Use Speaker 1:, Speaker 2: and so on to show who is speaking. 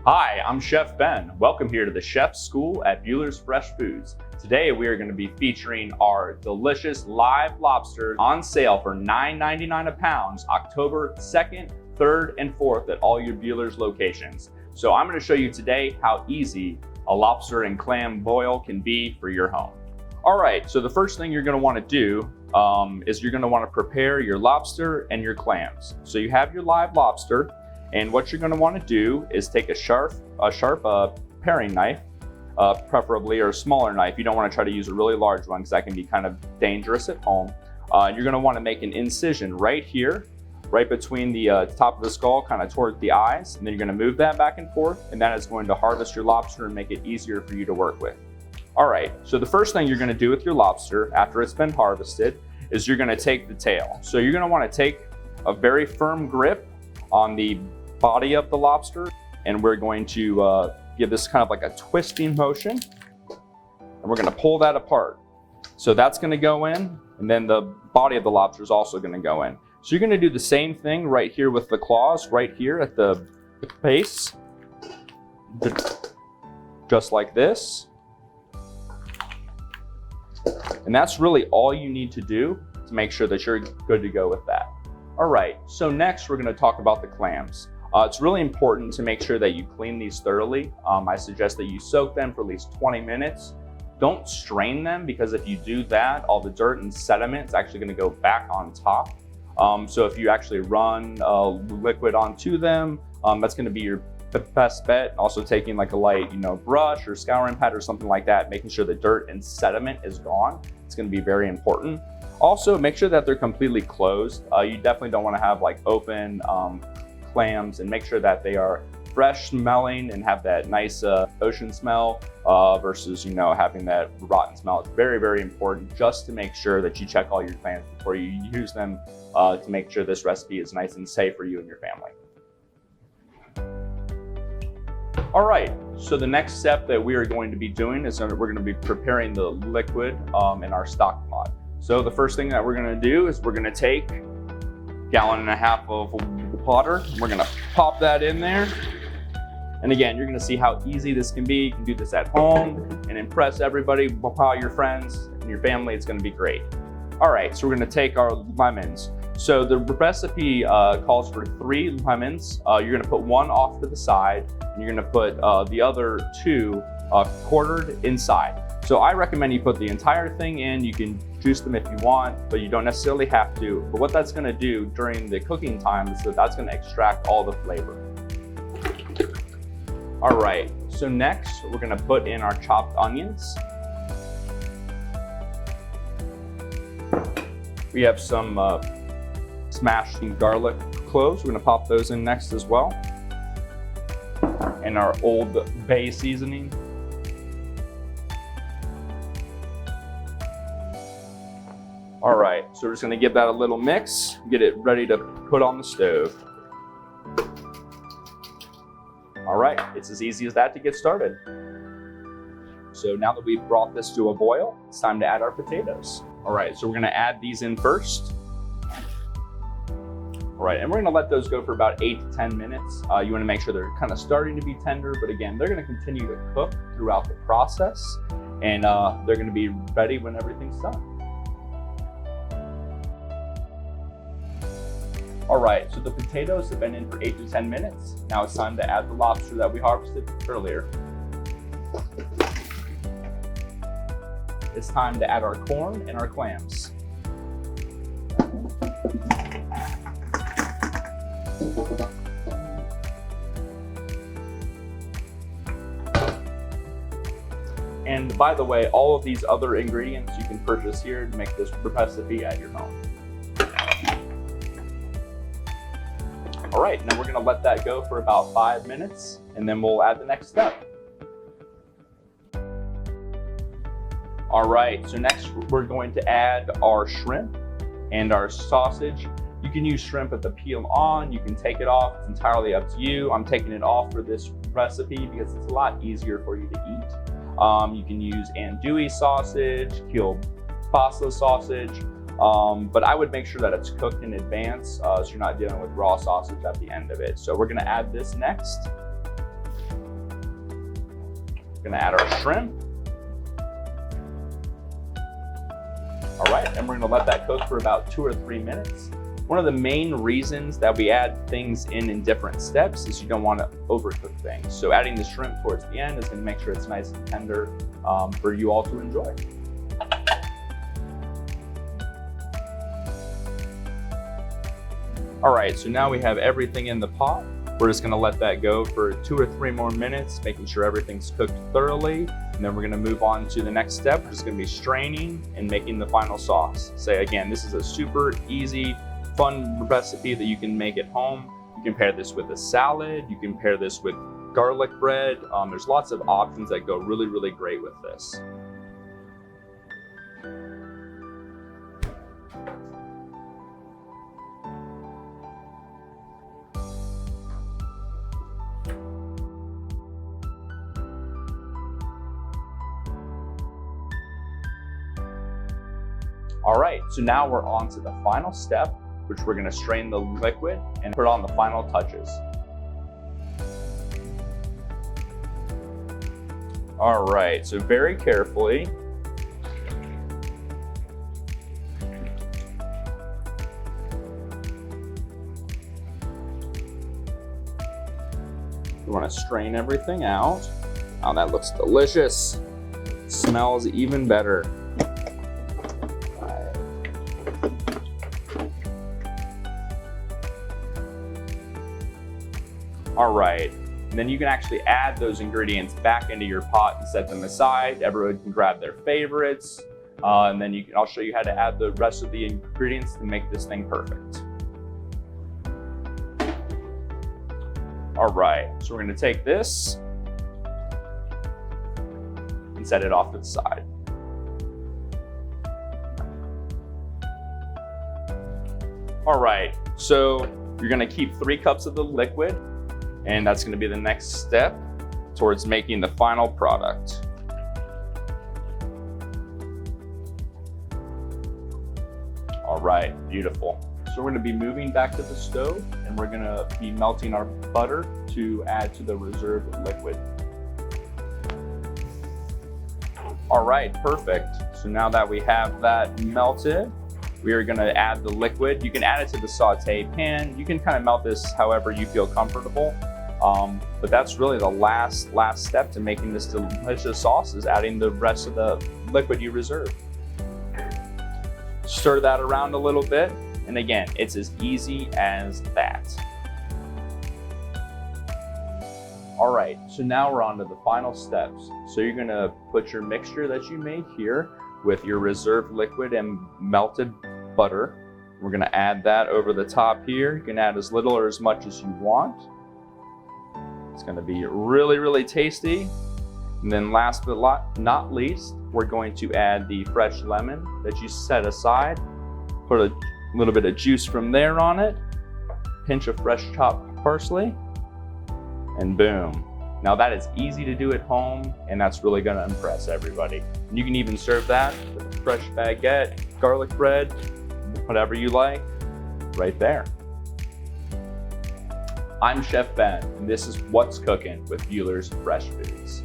Speaker 1: Hi, I'm Chef Ben. Welcome here to the Chef School at Buehler's Fresh Foods. Today we are going to be featuring our delicious live lobsters on sale for $9.99 a pound, October 2nd, 3rd, and 4th at all your Buehler's locations. So I'm going to show you today how easy a lobster and clam boil can be for your home. All right, so the first thing you're going to want to do is you're going to want to prepare your lobster and your clams. So you have your live lobster. And what you're going to want to do is take a sharp paring knife, preferably, or a smaller knife. You don't want to try to use a really large one because that can be kind of dangerous at home. And you're going to want to make an incision right here, right between the top of the skull, kind of toward the eyes. And then you're going to move that back and forth, and that is going to harvest your lobster and make it easier for you to work with. All right, so the first thing you're going to do with your lobster after it's been harvested is you're going to take the tail. So you're going to want to take a very firm grip on the body of the lobster, and we're going to give this kind of like a twisting motion, and we're going to pull that apart. So that's going to go in, and then the body of the lobster is also going to go in. So you're going to do the same thing right here with the claws, right here at the base, just like this. And that's really all you need to do to make sure that you're good to go with that. All right, so next we're going to talk about the clams. It's really important to make sure that you clean these thoroughly. I suggest that you soak them for at least 20 minutes. Don't strain them, because if you do that, all the dirt and sediment is actually going to go back on top. So if you actually run liquid onto them, that's going to be your best bet. Also taking like a light, brush or scouring pad or something like that, making sure the dirt and sediment is gone. It's going to be very important. Also, make sure that they're completely closed. You definitely don't want to have like open clams, and make sure that they are fresh smelling and have that nice ocean smell versus having that rotten smell. It's very, very important just to make sure that you check all your clams before you use them to make sure this recipe is nice and safe for you and your family. All right, so the next step that we are going to be doing is we're going to be preparing the liquid in our stock pot. So the first thing that we're going to do is we're going to take 1.5 gallons of water. We're going to pop that in there. And again, you're going to see how easy this can be. You can do this at home and impress everybody, all your friends and your family. It's going to be great. All right, so we're going to take our lemons. So the recipe calls for 3 lemons. You're going to put 1 off to the side, and you're going to put the other 2 quartered inside. So I recommend you put the entire thing in. You can juice them if you want, but you don't necessarily have to. But what that's going to do during the cooking time is that's going to extract all the flavor. All right, so next we're going to put in our chopped onions. We have some smashed garlic cloves. We're going to pop those in next as well. And our Old Bay seasoning. All right, so we're just gonna give that a little mix, get it ready to put on the stove. All right, it's as easy as that to get started. So now that we've brought this to a boil, it's time to add our potatoes. All right, so we're gonna add these in first. All right, and we're gonna let those go for about 8 to 10 minutes. You wanna make sure they're kind of starting to be tender, but again, they're gonna continue to cook throughout the process, and they're gonna be ready when everything's done. All right, so the potatoes have been in for 8 to 10 minutes. Now it's time to add the lobster that we harvested earlier. It's time to add our corn and our clams. And by the way, all of these other ingredients you can purchase here to make this recipe at your home. All right, now we're gonna let that go for about 5 minutes, and then we'll add the next step. All right, so next we're going to add our shrimp and our sausage. You can use shrimp with the peel on, you can take it off, it's entirely up to you. I'm taking it off for this recipe because it's a lot easier for you to eat. You can use andouille sausage, kielbasa sausage, but I would make sure that it's cooked in advance so you're not dealing with raw sausage at the end of it. So we're gonna add this next. We're gonna add our shrimp. All right, and we're gonna let that cook for about 2 or 3 minutes. One of the main reasons that we add things in different steps is you don't want to overcook things. So adding the shrimp towards the end is going to make sure it's nice and tender for you all to enjoy. All right, so now we have everything in the pot. We're just going to let that go for 2 or 3 more minutes, making sure everything's cooked thoroughly. And then we're going to move on to the next step, which is going to be straining and making the final sauce. So again, this is a super easy, fun recipe that you can make at home. You can pair this with a salad. You can pair this with garlic bread. There's lots of options that go really, really great with this. All right, so now we're on to the final step, which we're gonna strain the liquid and put on the final touches. All right, so very carefully, we wanna strain everything out. Oh, that looks delicious. It smells even better. All right, and then you can actually add those ingredients back into your pot and set them aside. Everyone can grab their favorites, and then I'll show you how to add the rest of the ingredients to make this thing perfect. All right, so we're gonna take this and set it off to the side. All right, so you're gonna keep 3 cups of the liquid, and that's gonna be the next step towards making the final product. All right, beautiful. So we're gonna be moving back to the stove, and we're gonna be melting our butter to add to the reserved liquid. All right, perfect. So now that we have that melted, we are gonna add the liquid. You can add it to the saute pan. You can kind of melt this however you feel comfortable. But that's really the last step to making this delicious sauce, is adding the rest of the liquid you reserved. Stir that around a little bit. And again, it's as easy as that. All right, so now we're on to the final steps. So you're gonna put your mixture that you made here with your reserved liquid and melted butter. We're gonna add that over the top here. You can add as little or as much as you want. It's gonna be really, really tasty. And then last but not least, we're going to add the fresh lemon that you set aside. Put a little bit of juice from there on it. Pinch of fresh chopped parsley, and boom. Now that is easy to do at home, and that's really gonna impress everybody. And you can even serve that with a fresh baguette, garlic bread, whatever you like, right there. I'm Chef Ben, and this is What's Cookin' with Buehler's Fresh Foods.